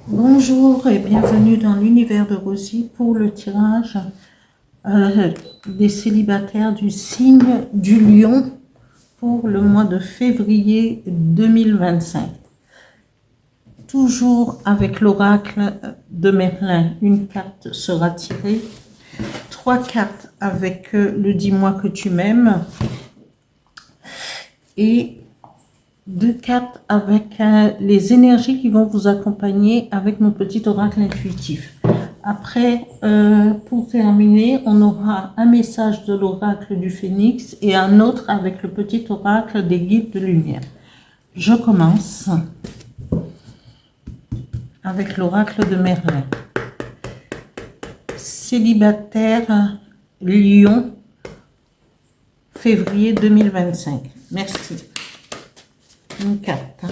Bonjour et bienvenue dans l'univers de Rosie pour le tirage des célibataires du signe du Lion pour le mois de février 2025. Toujours avec l'oracle de Merlin, une carte sera tirée, 3 cartes avec le dis-moi que tu m'aimes et 2 cartes avec les énergies qui vont vous accompagner avec mon petit oracle intuitif. Après, pour terminer, on aura un message de l'oracle du Phénix et un autre avec le petit oracle des guides de lumière. Je commence avec l'oracle de Merlin. Célibataire Lion, février 2025. Merci. Une carte.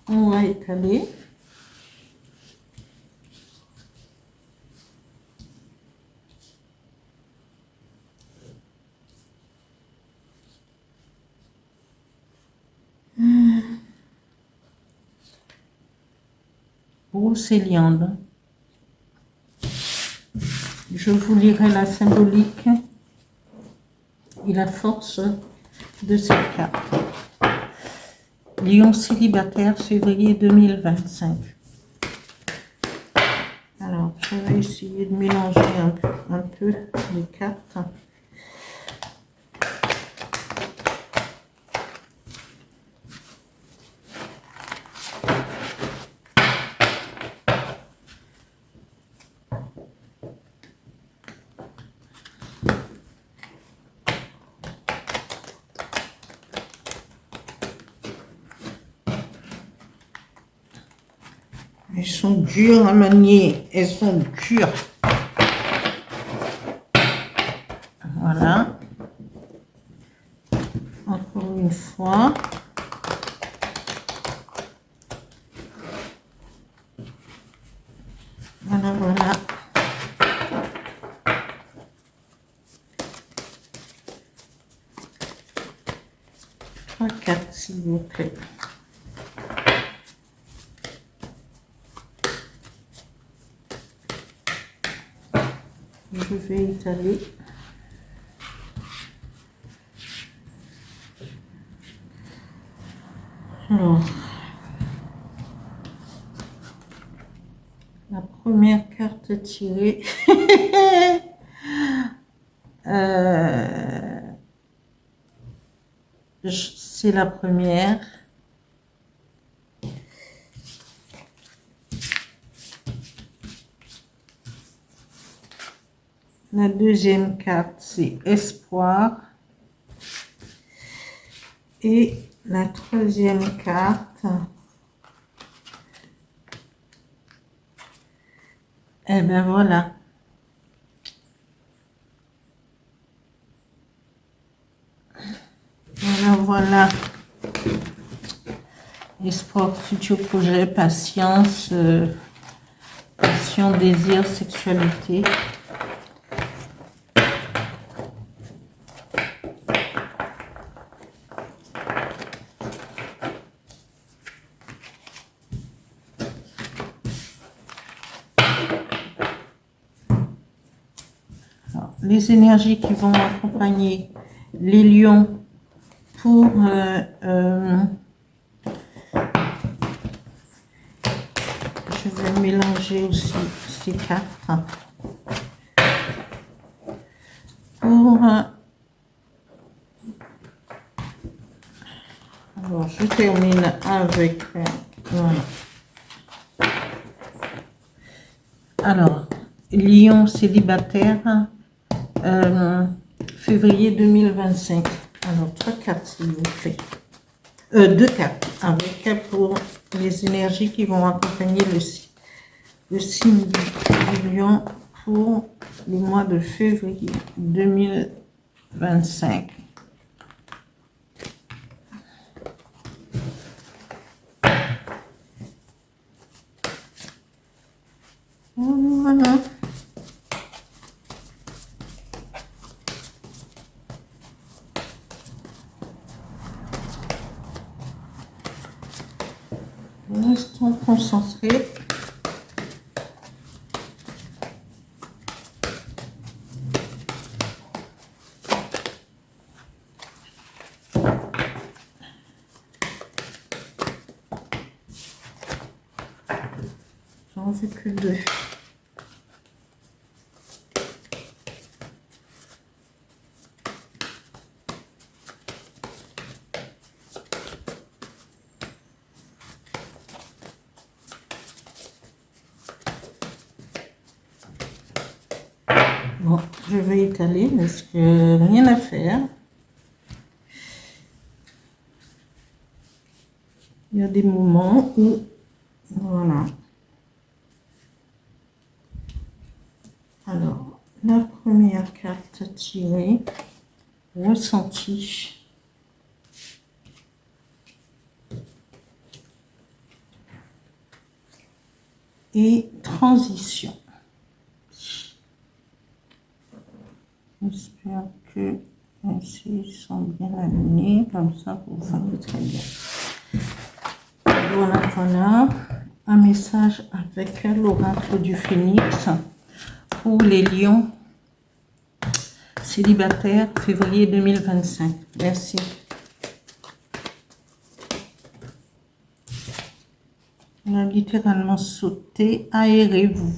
On va étaler. Brocéliande. Je vous lirai la symbolique et la force de cette carte. Lion célibataire, février 2025. Alors, je vais essayer de mélanger un peu les cartes. Elles sont dures à manier, elles sont dures. Voilà. Encore une fois. Voilà, voilà. Trois cartes, s'il vous plaît. Je vais étaler. Alors, la première carte tirée, c'est la première. La deuxième carte, c'est espoir. Et la troisième carte, et ben voilà. Voilà, voilà. Espoir, futur projet, patience, passion, désir, sexualité. Les énergies qui vont accompagner les lions pour je vais mélanger aussi ces cartes pour alors je termine avec voilà. Alors lion célibataire février 2025. Alors, 3 cartes, s'il vous plaît. 2 cartes avec pour les énergies qui vont accompagner le signe du lion pour le mois de février 2025. Voilà. Restons concentrés. J'en fais que 2. Bon, je vais étaler parce que rien à faire. Il y a des moments où, voilà. Alors, la première carte tirée, ressenti. Et transition. J'espère que ils sont bien alignés, comme ça vous voyez très bien. Voilà, voilà, un message avec l'oracle du Phénix pour les lions célibataires, février 2025. Merci. On a littéralement sauté, aérez-vous.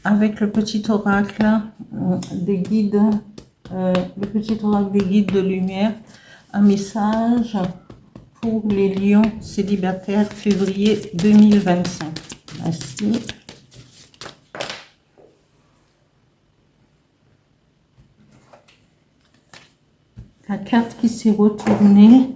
Avec le petit oracle des guides, le petit oracle des guides de lumière, un message pour les lions célibataires, février 2025. Merci. La carte qui s'est retournée,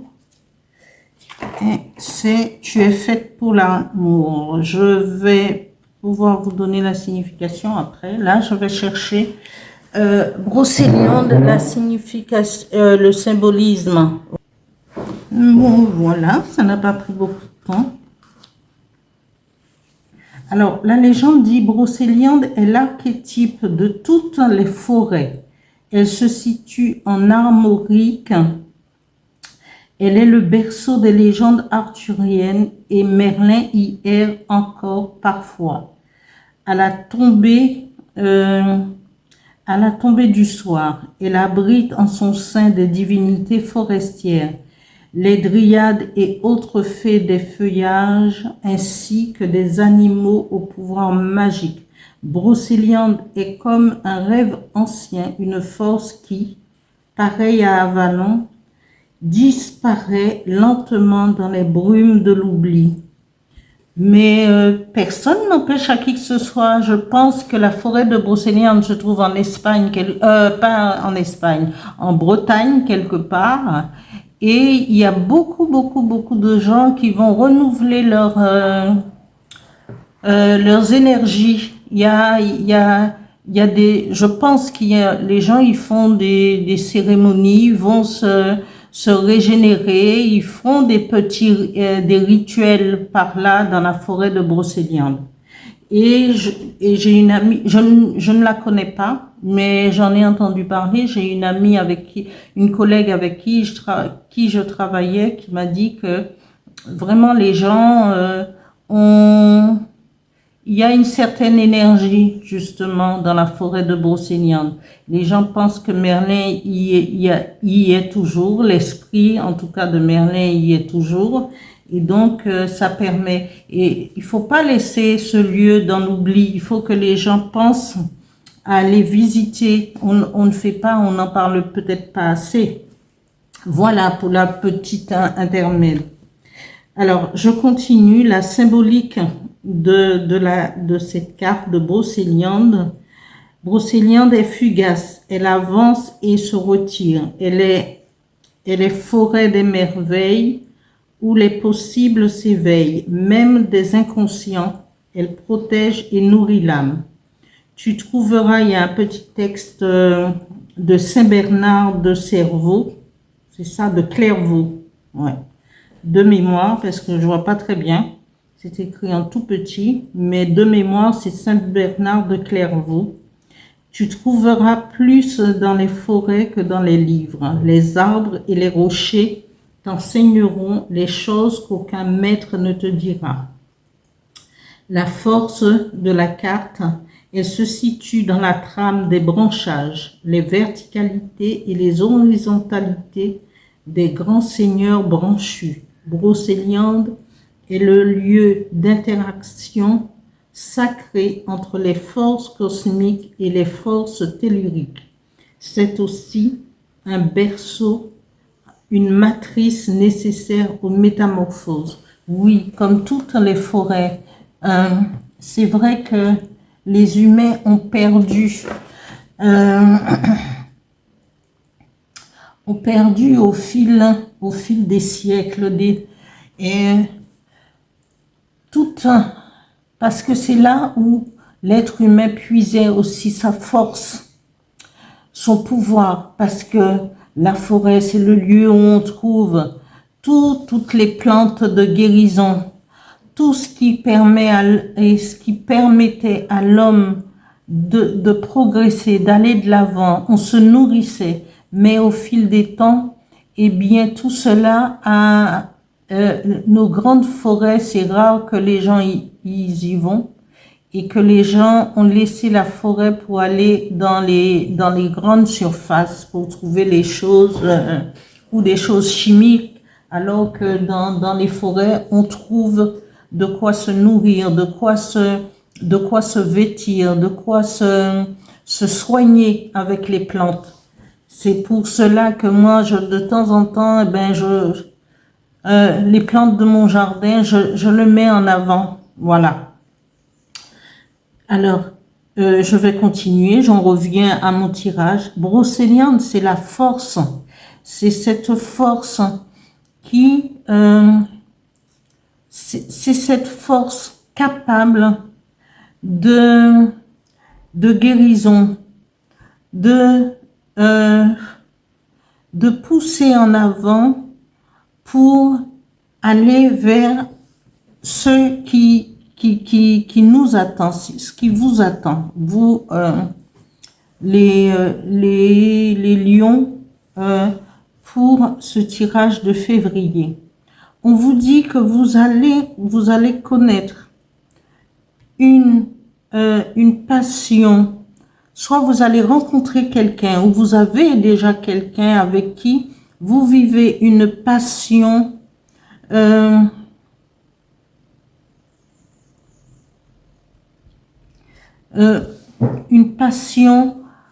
c'est « Tu es faite pour l'amour ». Je vais pouvoir vous donner la signification après. Là, je vais chercher Brocéliande, la signification, le symbolisme. Bon, voilà, ça n'a pas pris beaucoup de temps. Alors, la légende dit Brocéliande est l'archétype de toutes les forêts. Elle se situe en Armorique. Elle est le berceau des légendes arthuriennes et Merlin y erre encore parfois. À la tombée du soir, elle abrite en son sein des divinités forestières, les dryades et autres fées des feuillages, ainsi que des animaux au pouvoir magique. Brocéliande est comme un rêve ancien, une force qui, pareille à Avalon, disparaît lentement dans les brumes de l'oubli. Mais personne n'empêche à qui que ce soit. Je pense que la forêt de Brocéliande se trouve en Espagne, pas en Espagne, en Bretagne quelque part. Et il y a beaucoup de gens qui vont renouveler leurs énergies. Je pense qu'il y a, les gens, ils font des cérémonies, ils vont se régénérer, ils font des rituels par là dans la forêt de Brocéliande. Et j'ai une amie, je ne la connais pas, mais j'en ai entendu parler. J'ai une amie une collègue avec qui je travaillais, qui m'a dit que vraiment les gens il y a une certaine énergie, justement, dans la forêt de Brocéliande. Les gens pensent que Merlin y est toujours, l'esprit, en tout cas, de Merlin y est toujours. Et donc, ça permet... Et il faut pas laisser ce lieu dans l'oubli. Il faut que les gens pensent à aller visiter. On ne fait pas, on n'en parle peut-être pas assez. Voilà pour la petite intermède. Alors, je continue la symbolique de cette carte de Brocéliande. Brocéliande est fugace, elle avance et se retire. Elle est forêt des merveilles où les possibles s'éveillent, même des inconscients elle protège et nourrit l'âme. Tu trouveras, il y a un petit texte de Saint Bernard de Cerveau, c'est ça, de Clairvaux, ouais, de mémoire, parce que je vois pas très bien, c'est écrit en tout petit, mais de mémoire, c'est Saint Bernard de Clairvaux. Tu trouveras plus dans les forêts que dans les livres. Les arbres et les rochers t'enseigneront les choses qu'aucun maître ne te dira. La force de la carte, elle se situe dans la trame des branchages, les verticalités et les horizontalités des grands seigneurs branchus. Brocéliande est le lieu d'interaction sacré entre les forces cosmiques et les forces telluriques. C'est aussi un berceau, une matrice nécessaire aux métamorphoses. Oui, comme toutes les forêts, c'est vrai que les humains ont perdu au fil des siècles, et tout, parce que c'est là où l'être humain puisait aussi sa force, son pouvoir, parce que la forêt, c'est le lieu où on trouve toutes les plantes de guérison, tout ce qui permettait à l'homme de progresser, d'aller de l'avant. On se nourrissait, mais au fil des temps, eh bien, tout cela nos grandes forêts, c'est rare que les gens y vont, et que les gens ont laissé la forêt pour aller dans les grandes surfaces pour trouver les choses ou des choses chimiques, alors que dans les forêts, on trouve de quoi se nourrir, de quoi se vêtir, de quoi se soigner avec les plantes. C'est pour cela que moi, de temps en temps, les plantes de mon jardin, je le mets en avant. Voilà. Alors, je vais continuer, j'en reviens à mon tirage. Brocéliande, c'est la force. C'est cette force qui... c'est cette force capable de guérison, de pousser en avant pour aller vers ce qui nous attend, ce qui vous attend, vous, les lions, pour ce tirage de février. On vous dit que vous allez connaître une passion, soit vous allez rencontrer quelqu'un, ou vous avez déjà quelqu'un avec qui vous vivez une passion,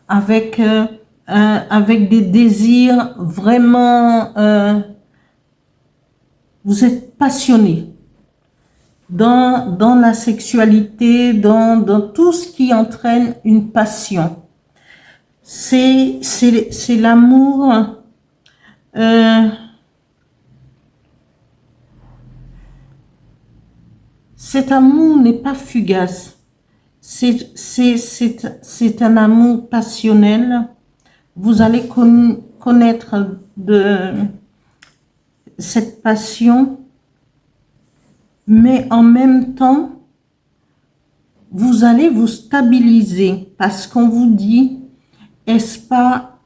avec des désirs vraiment, vous êtes passionné dans la sexualité, dans tout ce qui entraîne une passion. C'est l'amour, cet amour n'est pas fugace. C'est un amour passionnel. Vous allez connaître de cette passion, mais en même temps, vous allez vous stabiliser parce qu'on vous dit espoir,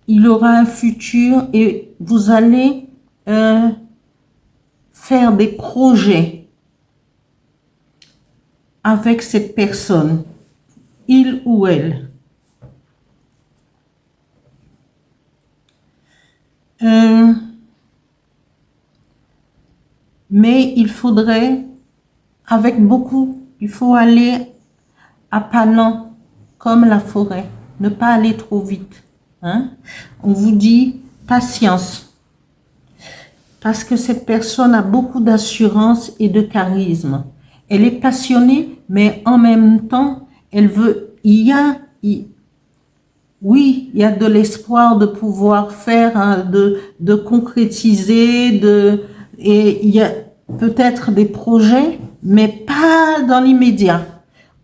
il aura un futur et vous allez faire des projets avec cette personne, il ou elle. Mais il faudrait, il faut aller à pas lent, comme la forêt, ne pas aller trop vite. Hein? On vous dit patience, parce que cette personne a beaucoup d'assurance et de charisme. Elle est passionnée, mais en même temps, elle veut, il y a de l'espoir de pouvoir faire, hein, de concrétiser, et peut-être des projets, mais pas dans l'immédiat.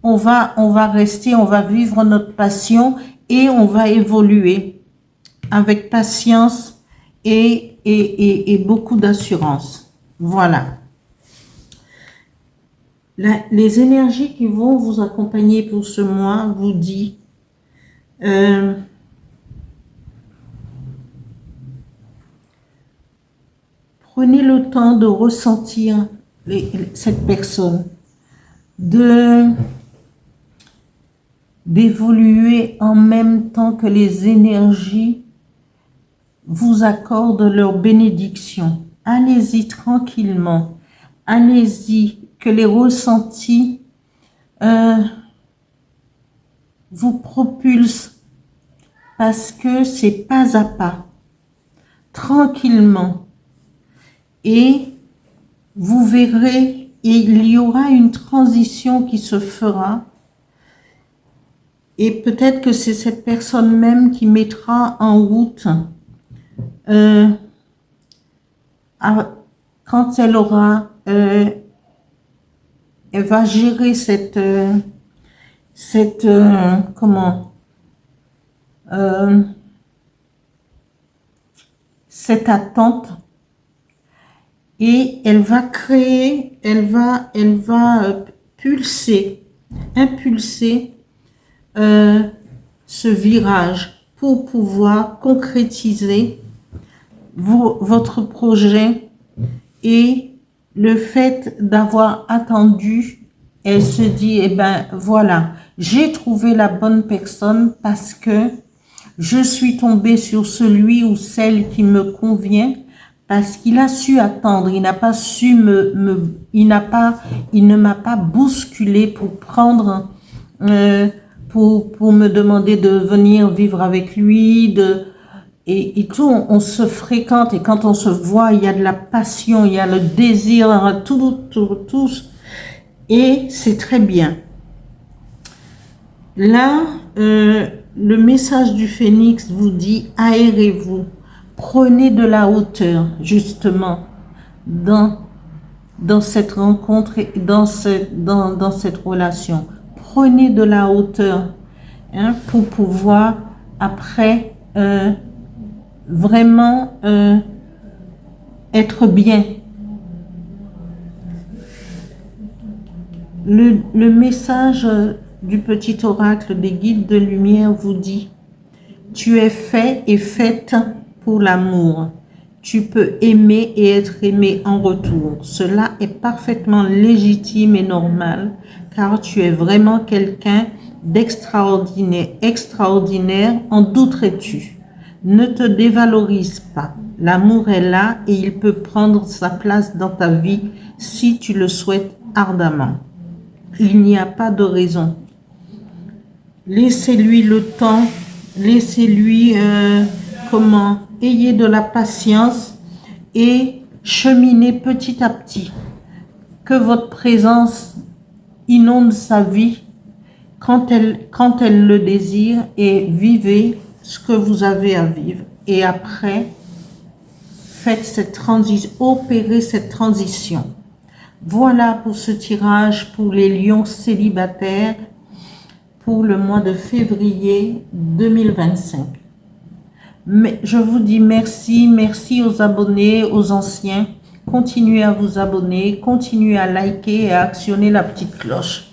On va rester, on va vivre notre passion et on va évoluer avec patience et beaucoup d'assurance. Voilà. Les énergies qui vont vous accompagner pour ce mois vous dit prenez le temps de ressentir cette personne, d'évoluer en même temps que les énergies vous accordent leur bénédiction. Allez-y tranquillement, allez-y, que les ressentis vous propulsent, parce que c'est pas à pas, tranquillement, et vous verrez, il y aura une transition qui se fera, et peut-être que c'est cette personne même qui mettra en route quand elle aura elle va gérer cette attente, et elle va créer, elle va impulser ce virage pour pouvoir concrétiser votre projet. Et le fait d'avoir attendu, elle se dit, eh ben voilà, j'ai trouvé la bonne personne parce que je suis tombée sur celui ou celle qui me convient, parce qu'il a su attendre, il n'a pas su il ne m'a pas bousculé pour prendre, pour me demander de venir vivre avec lui, et tout, on se fréquente, et quand on se voit, il y a de la passion, il y a le désir, tout, et c'est très bien. Là, le message du phénix vous dit, aérez-vous, prenez de la hauteur, justement, dans cette rencontre et dans cette relation. Prenez de la hauteur, hein, pour pouvoir, après, vraiment être bien. Le message du petit oracle des guides de lumière vous dit, tu es fait et faite pour l'amour. Tu peux aimer et être aimé en retour. Cela est parfaitement légitime et normal, car tu es vraiment quelqu'un d'extraordinaire. Extraordinaire, en douterais-tu? Ne te dévalorise pas. L'amour est là et il peut prendre sa place dans ta vie si tu le souhaites ardemment. Il n'y a pas de raison. Laissez-lui le temps, laissez-lui, ayez de la patience et cheminez petit à petit. Que votre présence inonde sa vie quand elle le désire, et vivez ce que vous avez à vivre. Et après, faites cette transition, opérez cette transition. Voilà pour ce tirage pour les lions célibataires pour le mois de février 2025. Mais je vous dis merci, merci aux abonnés, aux anciens. Continuez à vous abonner, continuez à liker et à actionner la petite cloche.